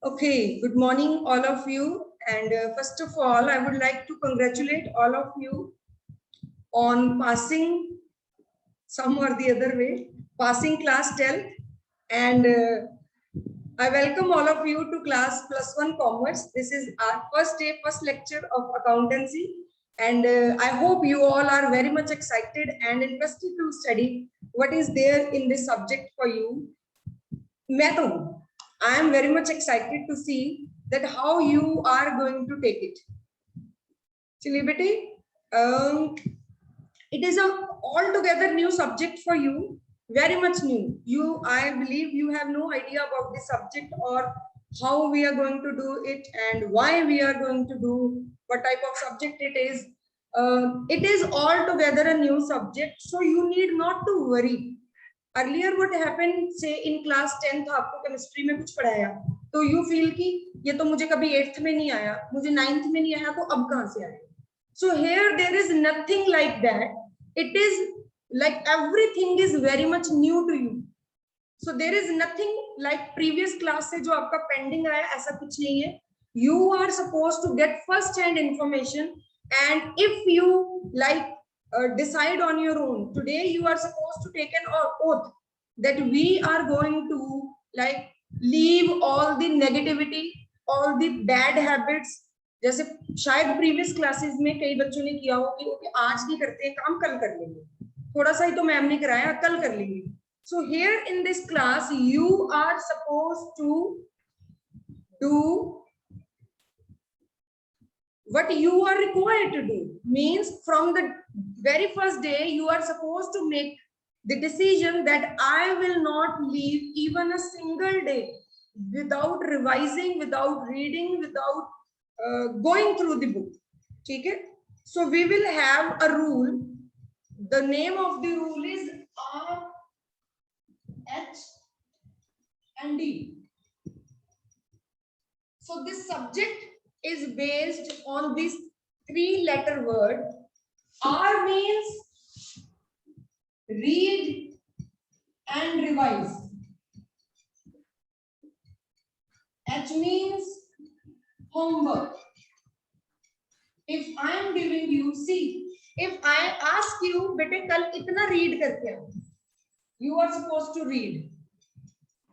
Okay, good morning, all of you. And first of all, I would like to congratulate all of you on passing some or the other way, passing class 12th. And I welcome all of you to class +1 commerce. This is our first day, first lecture of accountancy. And I hope you all are very much excited and interested to study what is there in this subject for you. I am very much excited to see that how you are going to take it. Chili beti, it is a altogether new subject for you, very much new. I believe you have no idea about the subject or how we are going to do it and why we are going to do what type of subject it is. It is altogether a new subject, so you need not to worry. Earlier what happened, say in class 10th आपको chemistry में कुछ पढ़ाया तो you feel कि ये तो मुझे कभी 8th में नहीं आया, मुझे 9th में नहीं आया, तो अब कहां से आएगा? So here there is nothing like that. It is like everything is very much new to you. So there is nothing like previous class से जो आपका pending आया, ऐसा कुछ नहीं है. You are supposed to get first hand information, and if you like decide on your own. Today you are supposed to take an oath that we are going to like leave all the negativity, all the bad habits. जैसे शायद previous classes में कई बच्चों ने किया हो कि okay आज नहीं करते हैं काम, कल कर लेंगे, थोड़ा सा ही तो मैम ने कराया, कल कर लेंगे. So here in this class you are supposed to do what you are required to do. Means from the very first day you are supposed to make the decision that I will not leave even a single day without revising, without reading, without going through the book. Okay? So we will have a rule. The name of the rule is R, H and D. So this subject is based on this 3-letter word. R means read and revise. H means homework. If I am giving you, see, if I ask you, bete kal itna read करके आओ, you are supposed to read.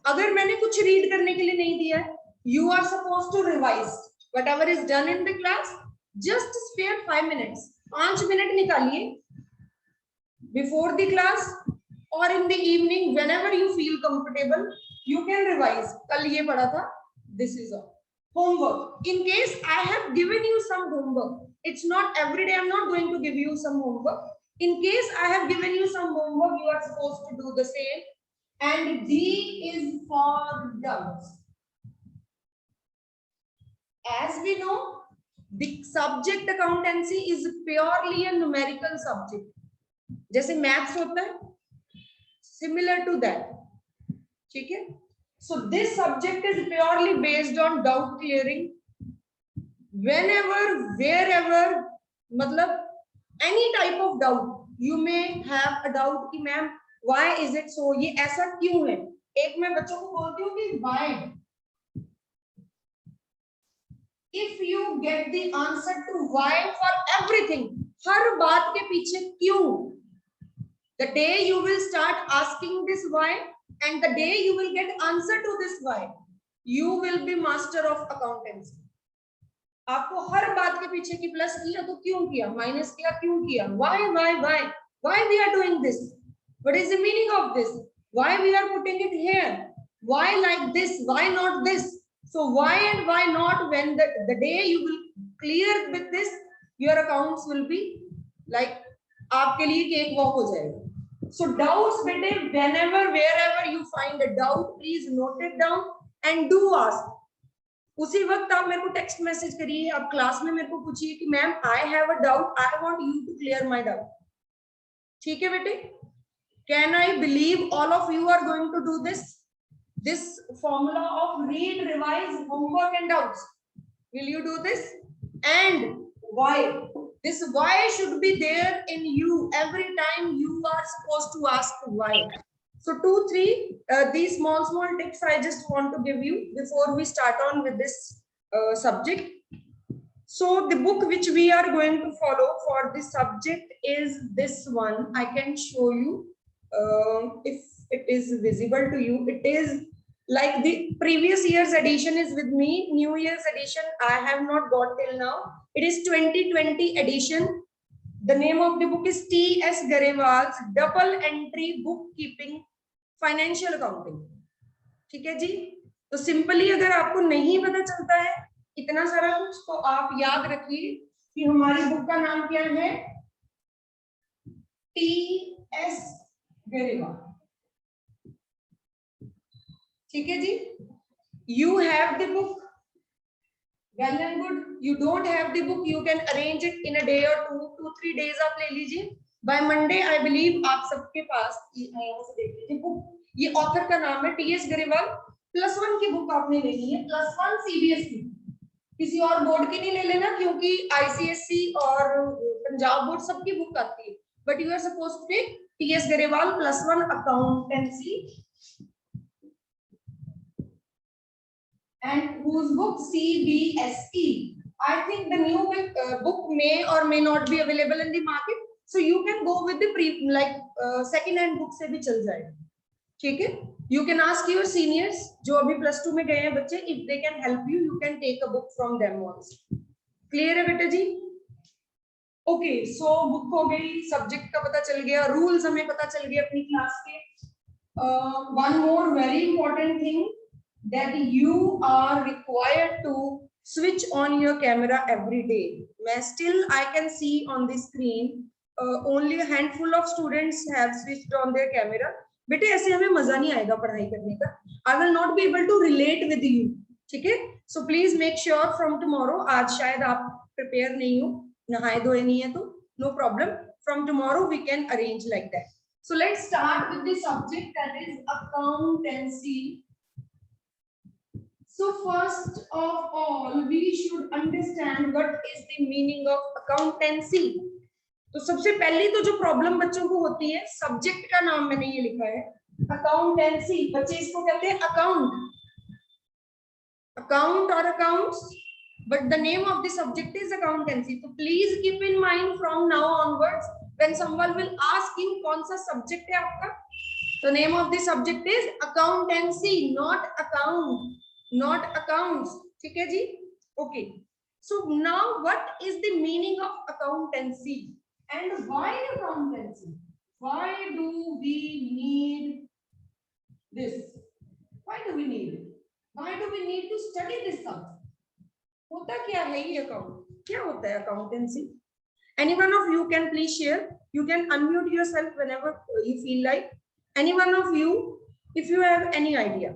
अगर मैंने कुछ read करने के लिए नहीं दिया, you are supposed to revise. Whatever is done in the class, just spare 5 minutes. 5 minutes निकालिए before the class or in the evening, whenever you feel comfortable, you can revise. कल ये पढ़ा था, this is all. Homework. In case I have given you some homework, it's not every day I'm not going to give you some homework. In case I have given you some homework, you are supposed to do the same. And D is for doubts. As we know, the subject accountancy is purely a numerical subject. जैसे maths होता है, similar to that. ठीक है? So this subject is purely based on doubt clearing. Whenever, wherever, मतलब any type of doubt, you may have a doubt कि ma'am why is it so? ये ऐसा क्यों है? एक मैं बच्चों को बोलती हूँ कि why. If you get the answer to why for everything, हर बात के पीछे क्यों, the day you will start asking this why, and the day you will get answer to this why, you will be master of accountancy. आपको हर बात के पीछे की plus किया तो क्यों किया, माइनस किया क्यों किया, why we are doing this, what is the meaning of this, why we are putting it here, why like this, why not this. So why and why not, when the day you will clear with this, your accounts will be like आपके लिए cake walk हो जाएगा. So doubts बेटे, whenever wherever you find a doubt, please note it down and do ask. उसी वक्त आप मेरे को टेक्स्ट मैसेज करिए, आप क्लास में मेरे को पूछिए कि ma'am I have a doubt, I want you to clear my doubt. ठीक है बेटे? Can I believe all of you are going to do this? This formula of read, revise, homework and doubts. Will you do this? And why? This why should be there in you every time you are supposed to ask why. So 2-3 these small tips I just want to give you before we start on with this subject. So the book which we are going to follow for this subject is this one. I can show you if it is visible to you. It is like the previous year's edition is with me. New Year's edition I have not got till now. It is 2020 edition. The name of the book is T.S. Garewal's Double Entry Bookkeeping Financial Accounting. ठीक है जी. तो simply अगर आपको नहीं पता चलता है इतना सारा कुछ, तो आप याद रखिए कि हमारी बुक का नाम क्या है, टी.एस. गरेवाल. ठीक है जी. You have the book, well and good. You don't have the book, you can arrange it in a day or 2-3 days आप ले लीजिए. By Monday I believe आप सबके पास यहाँ से देख लीजिए बुक. ये ऑथर का नाम है टी.एस. गरेवाल. +1 की बुक आपने लेनी है, +1 सीबीएसई. किसी और बोर्ड की नहीं ले लेना क्योंकि आईसीएससी और पंजाब बोर्ड सबकी बुक आती है. But you are suppose to take T S. Grewal +1 accountancy and whose book CBSE. I think the new book may or may not be available in the market, so you can go with the second hand book से भी चल जाएगा. ठीक है. You can ask your seniors जो अभी +2 में गए हैं बच्चे, if they can help you, you can take a book from them also. Clear है बेटा जी? Okay, so book हो गई, subject का पता चल गया, rules हमें पता चल गया अपनी क्लास के. One more very important thing, that you are required to switch on your camera every day. Still I can see on the screen only a handful of students have switched on their camera. बेटे ऐसे हमें मजा नहीं आएगा पढ़ाई करने का. I will not be able to relate with you. ठीक है. So please make sure from tomorrow, आज शायद आप prepare नहीं हो, नहाए धोए नहीं है तो no problem. From tomorrow we can arrange like that. So let's start with the subject, that is accountancy. So first of all, we should understand what is the meaning of accountancy. तो सबसे पहली तो जो problem बच्चों को होती है, subject का नाम मैंने ये लिखा है अकाउंटेंसी. बच्चे इसको कहते हैं अकाउंट, अकाउंट और accounts, but the name of the subject is accountancy. So please keep in mind from now onwards when someone will ask you कौन सा सब्जेक्ट है आपका, the name of the subject is accountancy, not account, not accounts. ठीक है जी. Okay, so now what is the meaning of accountancy and why accountancy? Why do we need this? Why do we need it? Why do we need to study this subject? होता क्या है ये account, क्या होता है accountancy? Any one of you can please share. You can unmute yourself whenever you feel like. Any one of you, if you have any idea.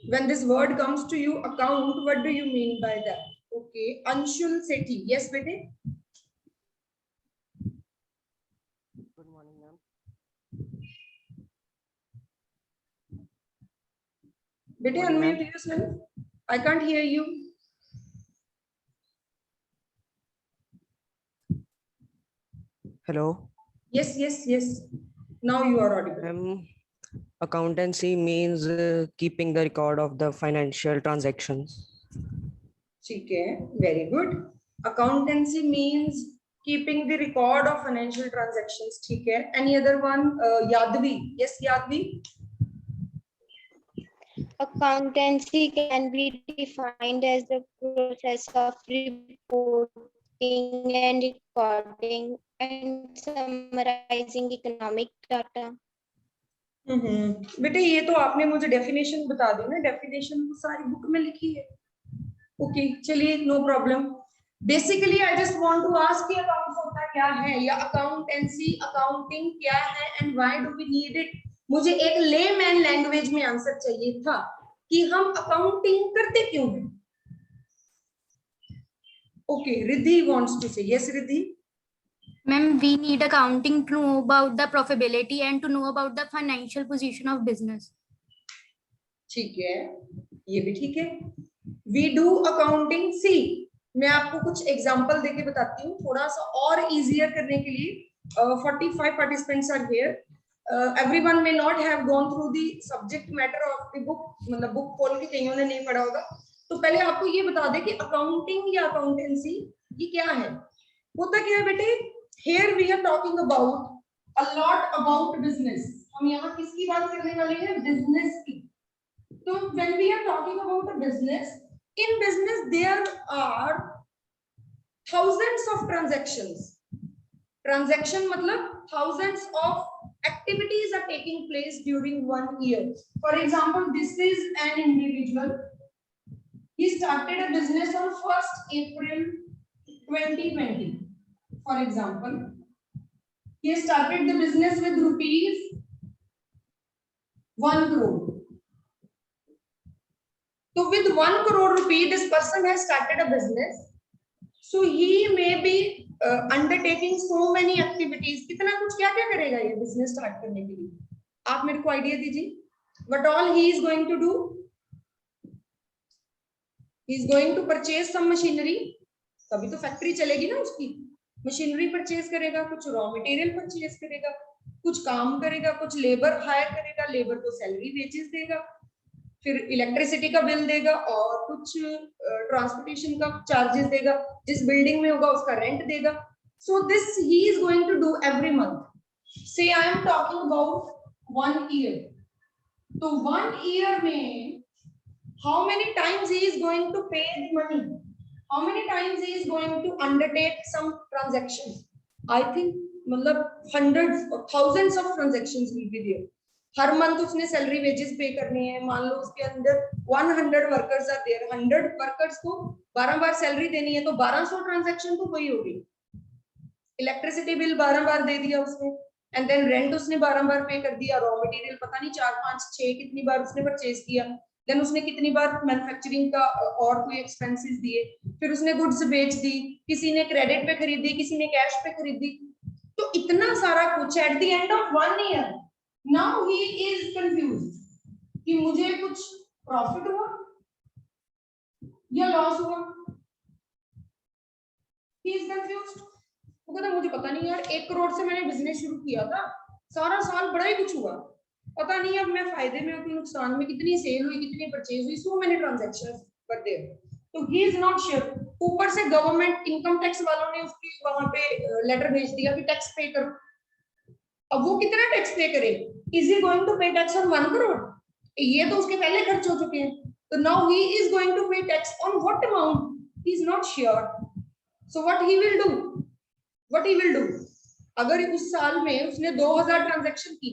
When this word comes to you, account, what do you mean by that? Okay, Anshul Sethi. Yes, bete. Good morning, ma'am. Bete, unmute yourself. I can't hear you. Hello. Yes, yes, yes. Now you are audible. Accountancy means keeping the record of the financial transactions. ठीक है, very good. Accountancy means keeping the record of financial transactions. ठीक है. Any other one? Yadvi. Yes, Yadvi. Accountancy can be defined as the process of reporting and recording and summarizing economic data. बेटे ये तो आपने मुझे definition बता दी ना, definition तो सारी बुक में लिखी है. ओके, चलिए, no problem. Basically I just want to ask कि अकाउंट्स होता क्या है, या अकाउंटेंसी, अकाउंटिंग क्या है and why do we need it. मुझे एक लेमैन लैंग्वेज में आंसर चाहिए था कि हम अकाउंटिंग करते क्यों हैं. ओके, रिद्धि वांट्स टू से. Yes Riddhi. Ma'am, we need accounting to know about the profitability and to know about the financial position of business. ठीक है, ये भी ठीक है. We do accounting. See, मैं आपको कुछ एग्जांपल देके बताती हूँ थोड़ा सा और इजियर करने के लिए. 45 participants are here. everyone may not have gone through the subject matter of the book, मतलब बुक खोल के कईयों ने नहीं पढ़ा होगा, तो पहले आपको ये बता दे कि अकाउंटिंग या अकाउंटेंसी ये क्या है। होता क्या है बेटे, here we are talking about a lot about business, हम यहाँ किसकी बात करने वाले हैं, बिजनेस की। तो when we are talking about a business, in business there are thousands of transactions, transaction मतलब thousands of activities are taking place during 1 year. For example, this is an individual, he started a business on 1st April 2020. For example, he started the business with rupees 1 crore. So with 1 crore rupee, this person has started a business. So he may be undertaking so many activities. कितना कुछ क्या क्या करेगा ये business start करने के लिए, आप मेरे को आइडिया दीजिए। What all he is going to do? He is going to purchase some machinery. तभी तो फैक्ट्री चलेगी ना उसकी। मशीनरी परचेज करेगा, कुछ रॉ मटेरियल परचेज करेगा, कुछ काम करेगा, कुछ लेबर हायर करेगा, लेबर को सैलरी वेजेस देगा, फिर इलेक्ट्रिसिटी का बिल देगा और कुछ ट्रांसपोर्टेशन का चार्जेस देगा, जिस बिल्डिंग में होगा उसका रेंट देगा। So this he is going to do every month. से I am talking about 1 year. तो 1 ईयर में how many times he is going to pay the money, how many times he is going to undertake some transactions? I think मतलब hundreds or thousands of transactions will be there. Her month उसने salary wages पे करनी है। मान लो उसके अंदर 100 workers आते हैं, 100 वर्कर्स को 12 बार सैलरी देनी है, तो 1200 ट्रांजैक्शन तो वही होगी। इलेक्ट्रिसिटी बिल 12 बार दे दिया उसने, एंड देन रेंट उसने 12 बार पे कर दिया, रॉ मटेरियल पता नहीं 4 5 6 कितनी बार उसने परचेज किया, देन उसने कितनी बार मैन्युफैक्चरिंग का और कोई एक्सपेंसेस दिए, फिर उसने गुड्स बेच दी, किसी ने क्रेडिट पे खरीदी, किसी ने कैश पे खरीदी। तो इतना सारा कुछ eight the end of 1 year now he is confused कि मुझे कुछ प्रॉफिट हुआ या लॉस हुआ। He is confused. वो कहता मुझे पता नहीं यार, 1 करोड़ से मैंने बिजनेस शुरू किया था, सारा साल बड़ा ही कुछ हुआ, पता नहीं अब मैं फायदे में कि नुकसान में, कितनी सेल हुई, कितनी परचेज हुई, so many transactions were there. तो ही इज नॉट श्योर। ऊपर से गवर्नमेंट इनकम टैक्स वालों ने उसके वहां पे लेटर भेज दिया कि टैक्स पे करो। अब वो कितना टैक्स पे करे? Is he going to pay tax on 1 crore? ये तो उसके पहले खर्च हो चुके हैं। तो now he is going to pay tax on what amount? He is not sure. So what he will do? What he will do? अगर उस साल में उसने 2000 ट्रांजैक्शन की,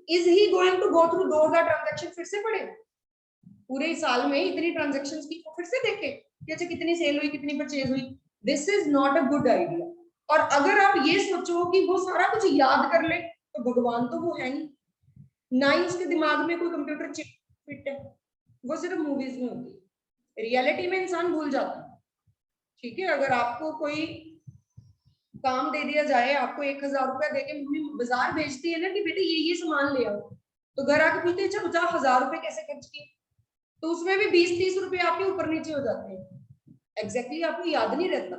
is he going to go through 2000 transaction फिर से पढ़े? पूरे साल में इतनी ट्रांजैक्शंस की फिर से देखे कि अच्छा कितनी सेल हुई, कितनी परचेज हुई? This is not a good idea. और अगर आप ये सोचो कि वो सारा कुछ याद कर ले, तो भगवान तो वो है नहीं, ना ही उसके दिमाग में कोई कंप्यूटर चिप फिट है, वो सिर्फ मूवीज में होती है। रियलिटी में इंसान भूल जाता है। ठीक है, अगर आपको कोई काम दे दिया जाए, आपको 1000 रुपया देके मम्मी बाजार भेजती है ना कि बेटे ये सामान ले आओ, तो घर आके पूछते हैं अच्छा 50,000 रुपए कैसे खर्च किए, तो उसमें भी 20-30 रुपए आपके ऊपर नीचे हो जाते हैं। एग्जैक्टली आपको याद नहीं रहता,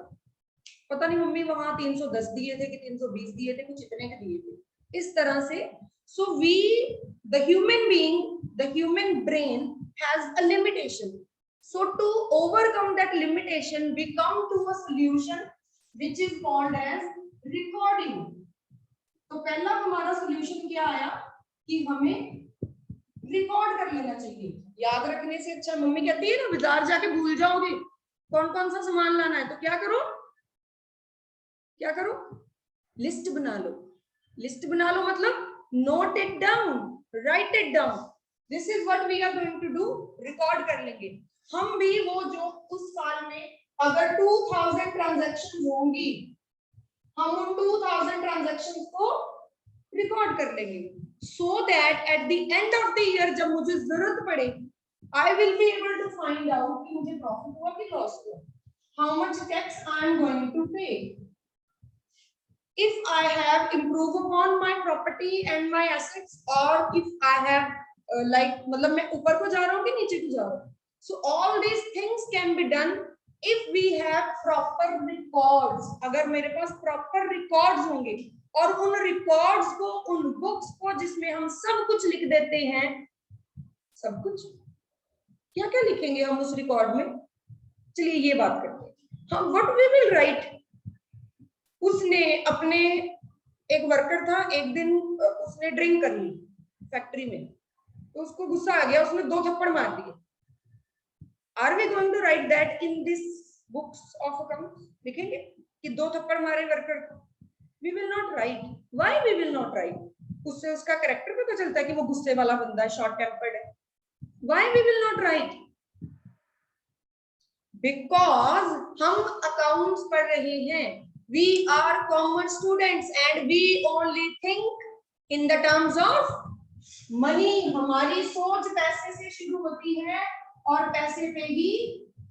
पता नहीं मम्मी वहां 310 दिए थे कि 320 दिए थे, कुछ इतने के दिए थे। इस तरह से so we the human being, the human brain has a limitation. So to overcome that limitation we come to a solution which is called as recording। तो पहला हमारा सॉल्यूशन क्या आया कि हमें रिकॉर्ड कर लेना चाहिए। याद रखने से अच्छा, मम्मी कहती है ना बाजार जाके भूल जाओगे कौन कौन सा सामान लाना है, तो क्या करो, क्या करो, लिस्ट बना लो। लिस्ट बना लो मतलब note it down, write it down. This is what we are going to do, record कर लेंगे। हम भी वो जो उस साल में अगर 2000 ट्रांजैक्शन होंगी, हम उन 2000 ट्रांजैक्शन को रिकॉर्ड कर लेंगे, so that at the end of the year जब मुझे जरूरत पड़े, I will be able to find out कि मुझे प्रॉफिट हुआ कि लॉस हुआ, how much tax I am going to pay. If I have improved upon my property and my assets, or if I have like मतलब मैं ऊपर को जा रहा हूँ कि नीचे को जा रहा हूँ, so all these things can be done if we have proper records। अगर मेरे पास proper records होंगे और उन रिकॉर्ड्स को, उन बुक्स को जिसमें हम सब कुछ लिख देते हैं, सब कुछ, क्या क्या लिखेंगे हम उस रिकॉर्ड में? चलिए ये बात करते हैं हम, व्हाट वी विल राइट। उसने अपने, एक वर्कर था, एक दिन उसने ड्रिंक कर ली फैक्ट्री में, तो उसको गुस्सा आ गया, उसने 2 थप्पड़ मार दिए। Are we going to write that in this books of accounts? लिखेंगे कि 2 थप्पड़ मारे वर्कर को? We will not write. Why we will not write? उससे उसका कैरेक्टर पता चलता है कि वो गुस्से वाला बंदा है, शॉर्ट टेम्पर्ड है। Why we will not write? Because हम अकाउंट्स पढ़ रहे हैं, we are commerce students and we only think in the terms of money. हमारी सोच पैसे से शुरू होती है और पैसे पे ही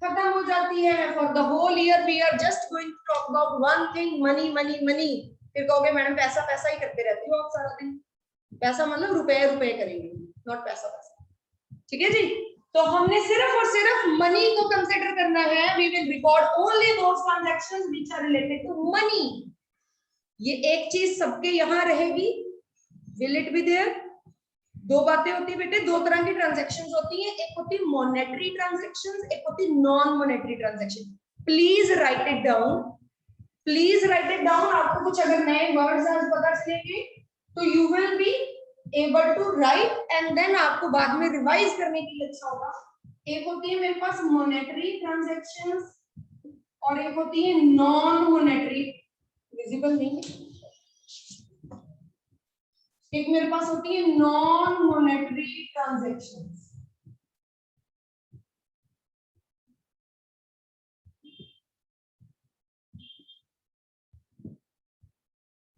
खत्म हो जाती है। For the whole year we are just going to talk about one thing, money, money, money. फिर कहोगे मैडम पैसा पैसा ही करते रहती हो आप सारा दिन। पैसा मतलब रुपए रुपए करेंगे, नॉट पैसा पैसा। ठीक है जी? तो हमने सिर्फ और सिर्फ मनी को कंसीडर करना है। We will record only those transactions which are related to money. ये एक चीज सबके यहाँ रहेगी, विल इट बी देयर? 2 बातें होती है बेटे, 2 तरह की ट्रांजैक्शंस होती हैं, एक होती है मॉनेटरी ट्रांजैक्शंस, एक होती है non monetary transaction. Please right it down, please right it down. आपको कुछ अगर नए वर्ड्स आज पता चलेंगे तो you will be able to write and then आपको बाद में रिवाइज करने के लिए अच्छा होगा। एक होती है मेरे पास मॉनेटरी ट्रांजैक्शंस और एक होती है नॉन मॉनेटरी। विजिबल नहीं है? एक मेरे पास होती है नॉन मॉनेटरी ट्रांजैक्शंस।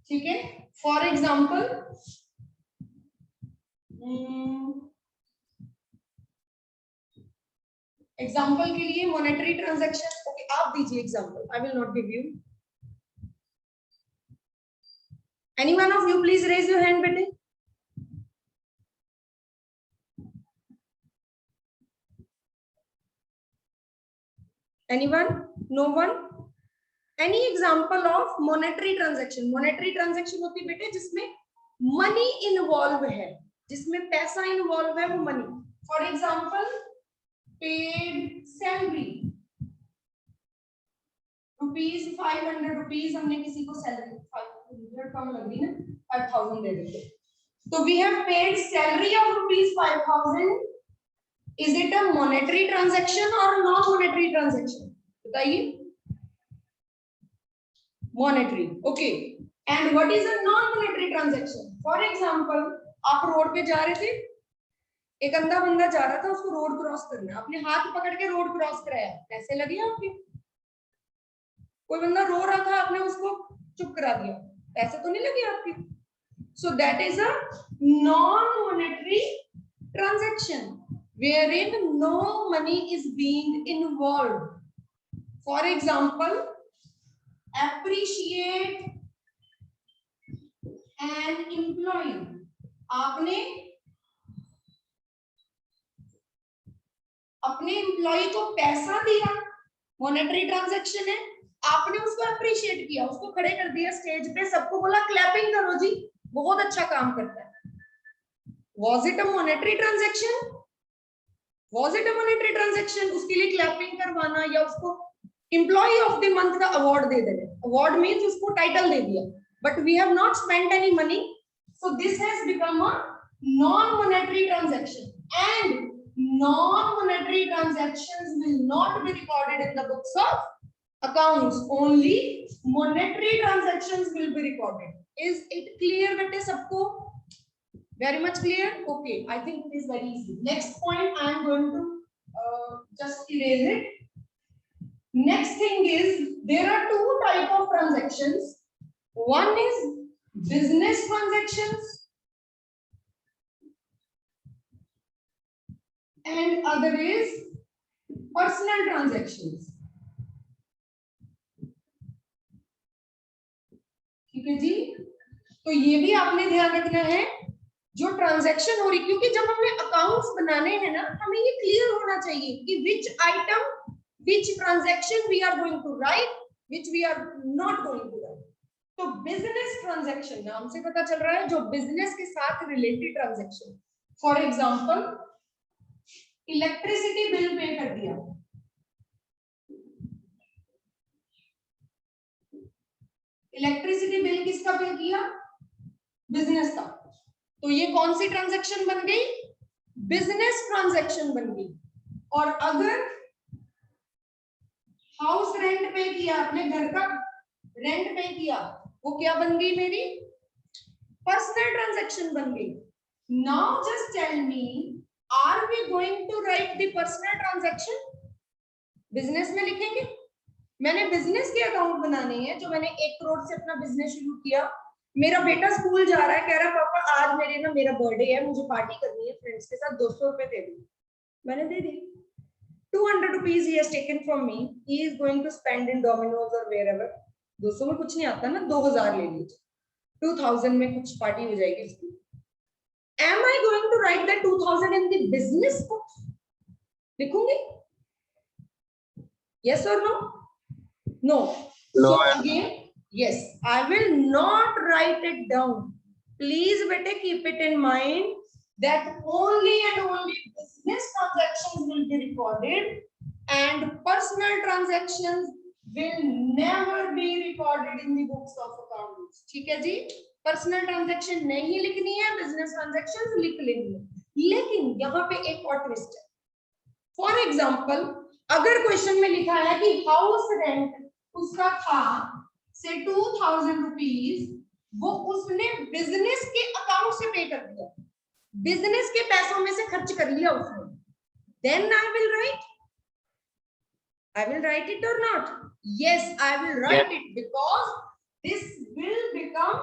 ठीक है? फॉर एग्जाम्पल एग्जाम्पल के लिए मॉनेटरी ट्रांजैक्शन, ओके आप दीजिए example, I will not give you. Any one of you please raise your hand बेटे। Anyone? No one? Any example of monetary transaction? Monetary transaction होती है बेटे जिसमें मनी इन्वॉल्व है, जिसमें पैसा इन्वॉल्व है, वो money. For example paid salary, ₹500 rupees हमने किसी को सैलरी, 500 कम लग रही ना, 5000 दे देते। तो we have paid salary of ₹5000। Is it a monetary transaction और नॉन मॉनेटरी ट्रांजैक्शन? बताइए। Monetary, okay. And what is a non monetary transaction? For example आप रोड पे जा रहे थे, एक अंधा बंदा जा रहा था, उसको रोड क्रॉस करना, आपने हाथ पकड़ के रोड क्रॉस कराया, पैसे लगे आपके? कोई बंदा रो रहा था, आपने उसको चुप करा दिया, पैसे तो नहीं लगे आपके? So that is a non monetary transaction wherein no money is being involved. For example, appreciate an employee. आपने अपने एम्प्लॉय को पैसा दिया, मॉनेटरी ट्रांजैक्शन है। आपने उसको अप्रिशिएट किया, उसको खड़े कर दिया स्टेज पे, सबको बोला क्लैपिंग करो जी, बहुत अच्छा काम करता है। Was it a monetary transaction? Was it a monetary transaction? उसके लिए क्लैपिंग करवाना या उसको एम्प्लॉय ऑफ द मंथ का अवार्ड दे देना। अवार्ड मींस उसको टाइटल दे दिया, but we have not spent any money, so this has become a non monetary transaction. And non-monetary transactions will not be recorded in the books of accounts. Only monetary transactions will be recorded. Is it clear bete sabko? Very much clear? Okay, I think it is very easy. Next point I am going to just erase it. Next thing is there are 2 types of transactions. One is business transactions and other is personal transactions. ठीक है जी? तो ये भी आपने ध्यान रखना है, जो ट्रांजैक्शन हो रही, क्योंकि जब हमने अकाउंट्स बनाने हैं ना, हमें ये क्लियर होना चाहिए कि which item, which transaction we are going to write, which we are not going to write. तो बिजनेस ट्रांजैक्शन नाम से पता चल रहा है जो बिजनेस के साथ related transaction. For example electricity bill pay कर दिया, इलेक्ट्रिसिटी बिल किसका पे किया? बिजनेस का। तो ये कौन सी ट्रांजैक्शन बन गई? बिजनेस ट्रांजैक्शन बन गई। और अगर हाउस रेंट पे किया, अपने घर का रेंट पे किया, वो क्या बन गई मेरी? पर्सनल ट्रांजैक्शन बन गई। Now just tell me, are we going to write the personal transaction? Business में लिखेंगे। मैंने बिजनेस के अकाउंट बनाने हैं, जो मैंने 1 करोड़ से अपना बिजनेस शुरू किया। मेरा बेटा स्कूल जा रहा है, कह रहा पापा आज मेरा बर्थडे है, मुझे पार्टी करनी है फ्रेंड्स के साथ, 200 रुपए दे दो। मैंने दे दी। 200 rupees he has taken from me. He is going to spend in Domino's or wherever. 200 में कुछ नहीं आता ना, 2000 ले लीजिए, 2000 में कुछ पार्टी हो जाएगी इसकी। Am I going to write that 2000 in the business book? लिखूंगी? Yes or no? No. No. So again, yes, I will not write it down. Please, bete, keep it in mind that only and only business transactions will be recorded and personal transactions will never be recorded in the books of accounts. ठीक है जी? Personal transaction नहीं लिखनी है, business transaction लिख लेनी है। लेकिन यहाँ पे एक और ट्विस्ट है। फॉर एग्जाम्पल, अगर क्वेश्चन में लिखा है कि हाउस रेंट उसका था से 2000 रुपीज, वो उसने बिजनेस के अकाउंट से पे कर दिया, बिजनेस के पैसों में से खर्च कर लिया उसने, then I will write it or not? Yes, I will write it because this will become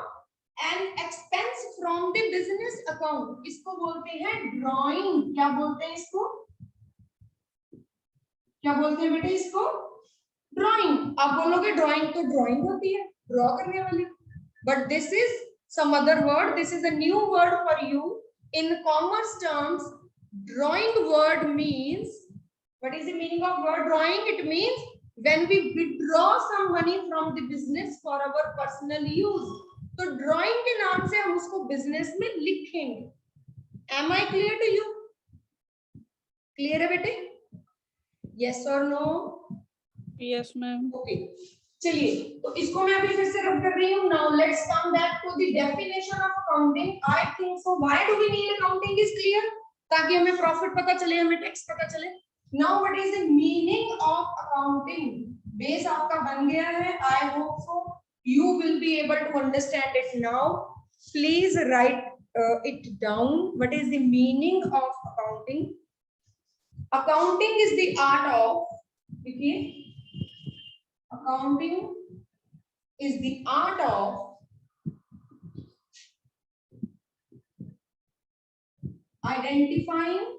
an expense from the business account. इसको बोलते हैं ड्राइंग। क्या बोलते हैं इसको? क्या बोलते हैं बेटे इसको? ड्राइंग। आप बोलोगे ड्राइंग तो ड्राइंग होती है, ड्रॉ करने वाली, but this is some other word. This is a new word for you. In commerce terms, drawing word means, what is the meaning of word drawing? It means when we withdraw some money from the business for our personal use. तो drawing के नाम से हम उसको business में लिखेंगे। Am I clear to you? Clear है बेटे? Yes or no? Yes, ma'am. Okay. चलिए, तो इसको मैं अभी फिर से रब कर रही हूँ। Now let's come back to the definition of accounting. I think so. Why do we need accounting is clear? ताकि हमें प्रॉफिट पता चले, हमें टैक्स पता चले। Now what is the meaning of accounting? Base आपका बन गया है। I hope so. You will be able to understand it now. Please write it down. What is the meaning of accounting? Accounting is the art of, देखिए, accounting is the art of identifying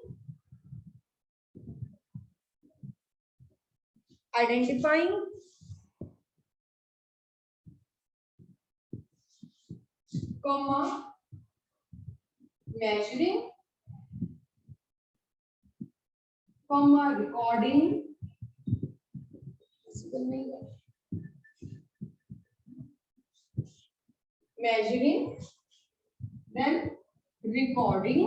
comma measuring comma recording measuring, then recording,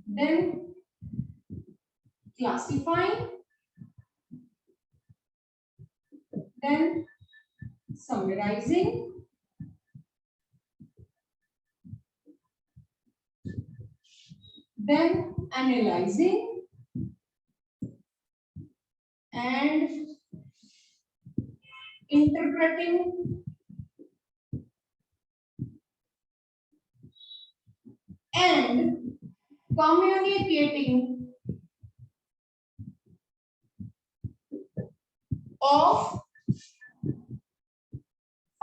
then classifying, then summarizing, then analyzing, and interpreting, and communicating of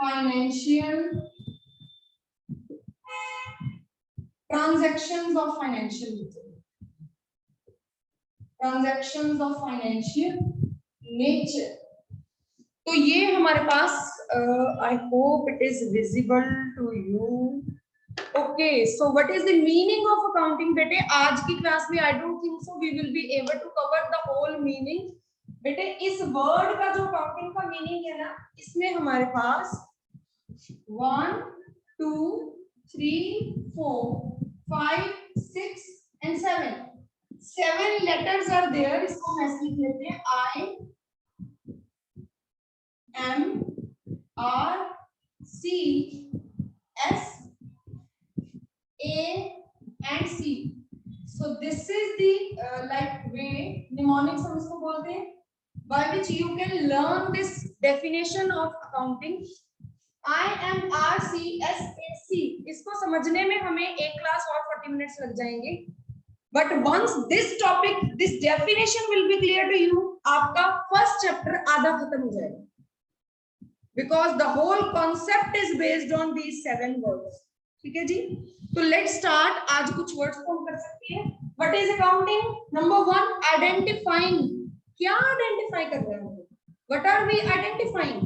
financial transactions of financial nature. तो ये हमारे पास, I hope it is visible to you. Okay, so what is the meaning of accounting? बेटे आज की class में I don't think so we will be able to cover the whole meaning. बेटे इस word का जो अकाउंटिंग का meaning है ना, इसमें हमारे पास 1 2 3 4 5 6 and 7 letters are there. इसको हम ऐसे लिख लेते हैं I M R C S A and C. So this is the like way mnemonics हम इसको बोलते हैं, by which you can learn this definition of accounting. IMRCSAC इसको समझने में हमें एक क्लास और 40 मिनट्स लग जाएंगे. But once this topic, this definition will be clear to you, आपका फर्स्ट चैप्टर आधा खत्म हो जाएगा. Because the whole concept is based on these 7 words. ठीक है जी. तो let's start. आज कुछ words को हम कर सकते हैं. What is accounting? Number 1, identifying. क्या identify कर रहे हैं? What are we identifying?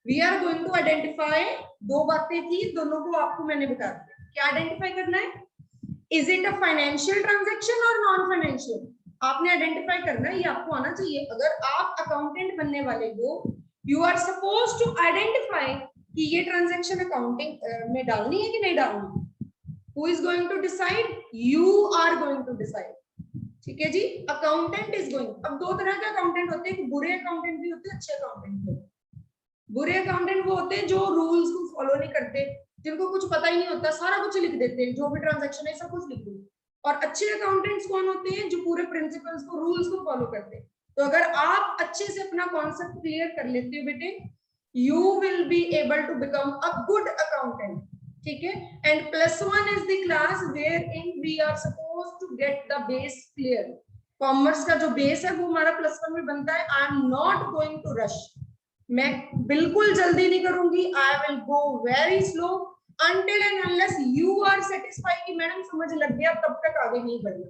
We are going to identify. दो बातें थी, दोनों को आपको मैंने बता दिया. क्या identify करना है? Is it a financial transaction or non-financial? आपने identify करना है, ये आपको आना चाहिए. अगर आप accountant बनने वाले हो, you are supposed to identify कि ये ट्रांजैक्शन अकाउंटिंग में डालनी है कि नहीं डालनी. Who is going to decide? You are going to decide. ठीक है जी. Accountant is going. अब दो तरह के अकाउंटेंट होते हैं, कि बुरे अकाउंटेंट भी होते हैं, अच्छे अकाउंटेंट भी होते हैं. बुरे अकाउंटेंट वो होते हैं जो रूल्स को फॉलो नहीं करते, जिनको कुछ पता ही नहीं होता, सारा कुछ लिख देते हैं, जो भी ट्रांजैक्शन है सब कुछ लिख देते. और अच्छे अकाउंटेंट्स कौन होते हैं? जो पूरे प्रिंसिपल्स को, रूल्स को फॉलो करते हैं. तो अगर आप अच्छे से अपना कॉन्सेप्ट क्लियर कर लेते हो बेटे, you will be able to become a good accountant. ठीक है. And +1 is the class wherein we are supposed to get the base clear. Commerce का जो बेस है वो हमारा +1 में बनता है. I am not going to rush. मैं बिल्कुल जल्दी नहीं करूंगी. I will go very slow until and unless you are satisfied कि मैडम समझ लग गया, तब तक आगे नहीं बढ़ना.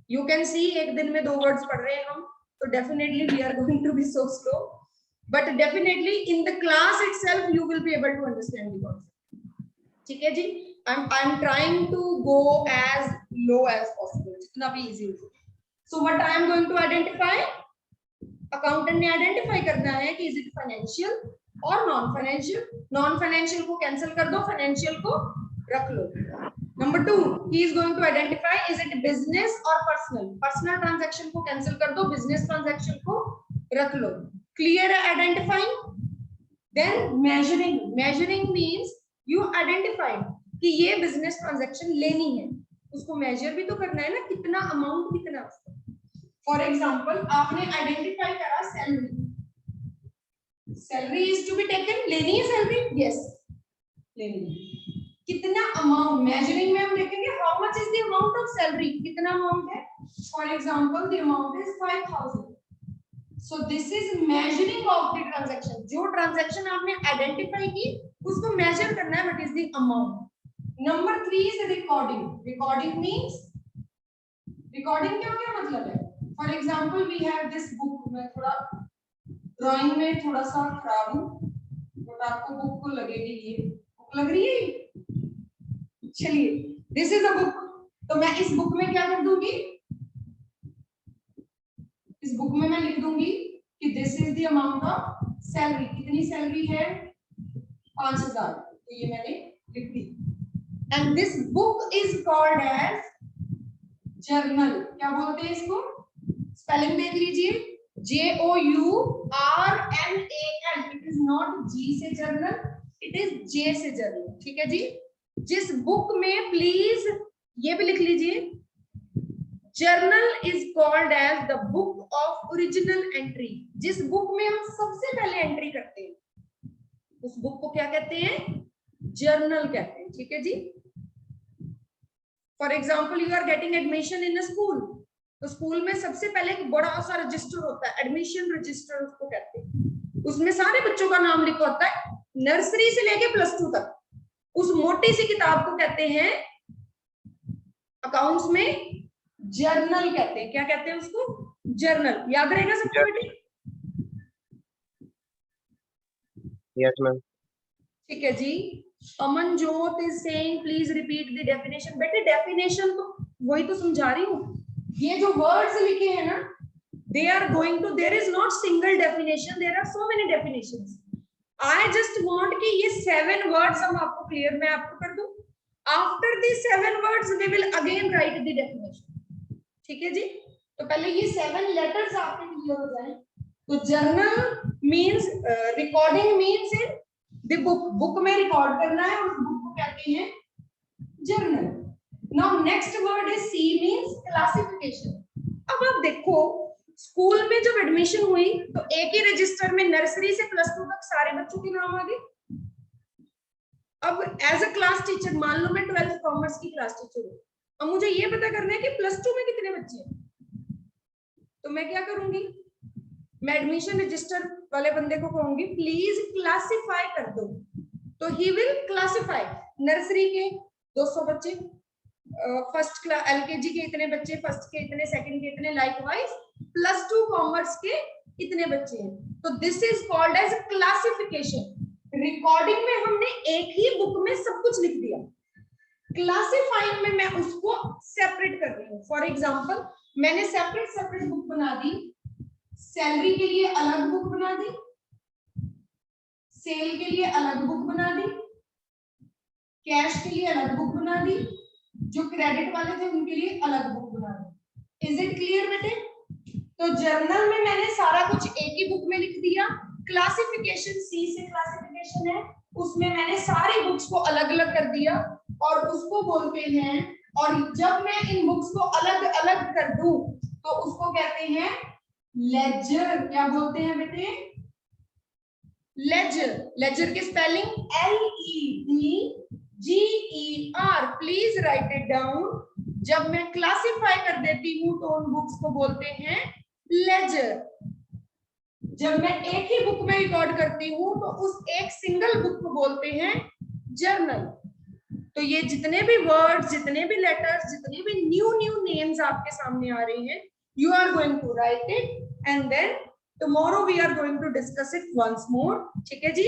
You can see एक दिन में 2 वर्ड्स पढ़ रहे हैं हम, तो definitely we are going to be so slow. But definitely in the class itself you will be able to understand the concept. ठीक है जी. I'm trying to go as low as possible. जितना भी easy हो. So what I am going to identify? Accountant ने identify करना है कि is it financial or non-financial. Non-financial को cancel कर दो, financial को रख लो. Number 2, he is going to identify is it business or personal. Personal transaction को cancel कर दो, business transaction को रख लो. Clear identifying. Then measuring. Measuring means you identify कि ये business transaction लेनी है, उसको measure भी तो करना है ना, कितना amount कितना. For example, आपने identify करा salary. Salary is to be taken. लेनी है salary? Yes, लेनी है. कितना amount? Measuring में हम देखेंगे how much is the amount of salary. कितना amount है? For example, the amount is 5,000. So this is measuring of the transaction. जो transaction आपने identify की, उसको measure करना है. What is the amount? Number 3 is recording. Recording means, recording क्या मतलब है? For example, we have this book. मैं थोड़ा drawing में थोड़ा सा खराब हूँ, but आपको book को लगेगी. ये book लग रही है? चलिए, this is a book. तो मैं इस book में क्या कर दूंगी? इस बुक में मैं लिख दूंगी कि this is the amount of salary. कितनी सैलरी है? 5,000. तो ये मैंने लिख दी. And this book is called as journal. क्या बोलते हैं इसको? स्पेलिंग देख लीजिए. JOURNAL. It is not G से जर्नल, इट इज J से जर्नल. ठीक है जी. जिस बुक में, प्लीज ये भी लिख लीजिए, journal is called as the book of original entry. जिस बुक में हम सबसे पहले एंट्री करते हैं, उस बुक को क्या कहते हैं? जर्नल कहते हैं. ठीक है जी. For example, you are getting admission in a school. तो स्कूल में सबसे पहले एक बड़ा सा रजिस्टर होता है, एडमिशन रजिस्टर उसको कहते हैं. उसमें सारे बच्चों का नाम लिखा होता है, नर्सरी से लेके +2 तक. उस मोटी सी किताब को कहते हैं अकाउंट्स में जर्नल कहते हैं. क्या कहते हैं उसको? जर्नल. याद रहेगा सबको बेटे? Yes, ma'am. ठीक है जी. Amanjot is saying please repeat the definition. बेटे डेफिनेशन तो वही तो समझा रही हूँ. ये जो वर्ड्स लिखे हैं ना, they are going to, there is not single definition, there are so many definitions. I just want कि ये 7 words हम आपको clear, मैं आपको कर दूं. After these 7 words we will again write the definition. ठीक है जी. तो पहले ये 7 letters आपके clear हो जाए. तो journal means recording means in the book. Book में record करना है, उस book को कहते हैं journal. Now next word is C means classification. अब आप देखो स्कूल में जब एडमिशन हुई तो एक ही रजिस्टर में नर्सरी से +2 तक सारे बच्चों के नाम आ गए. अब एज अ क्लास टीचर मान लो मैं 12th कॉमर्स की क्लास टीचर हूँ, अब मुझे ये पता करना है कि +2 में कितने बच्चे हैं. तो मैं क्या करूंगी, मैं एडमिशन रजिस्टर वाले बंदे को कहूंगी प्लीज क्लासिफाई कर दो. तो ही विल क्लासिफाई. नर्सरी के 200 बच्चे, फर्स्ट क्लास एलकेजी के इतने बच्चे, फर्स्ट के इतने, सेकंड के इतने, लाइकवाइज +2 कॉमर्स के इतने बच्चे हैं. तो this is called as classification. Recording में हमने एक ही बुक में सब कुछ लिख दिया. क्लासिफाइंग में मैं उसको सेपरेट कर रही हूँ. फॉर एग्जाम्पल मैंने सेपरेट बुक बना दी. सैलरी के लिए अलग बुक बना दी, सेल के लिए अलग बुक बना दी, कैश के लिए अलग बुक बना दी, जो क्रेडिट वाले थे उनके लिए अलग बुक बना दी. इज इट क्लियर बेटे? तो जर्नल में मैंने सारा कुछ एक ही बुक में लिख दिया. क्लासिफिकेशन सी से क्लासिफिकेशन है, उसमें मैंने सारी बुक्स को अलग अलग कर दिया और उसको बोलते हैं. और जब मैं इन बुक्स को अलग अलग कर दूं तो उसको कहते हैं लेजर. क्या बोलते हैं बेटे? लेजर. लेजर की spelling LEDGER. Please right it down. जब मैं क्लासिफाई कर देती हूँ तो उन बुक्स को बोलते हैं लेजर. जब मैं एक ही बुक में रिकॉर्ड करती हूँ तो उस एक सिंगल बुक को बोलते हैं जर्नल. तो ये जितने भी वर्ड्स, जितने भी लेटर्स, जितने भी न्यू नेम्स आपके सामने आ रहे हैं, you are going to write it and then tomorrow we are going to discuss it once more. ठीक है जी.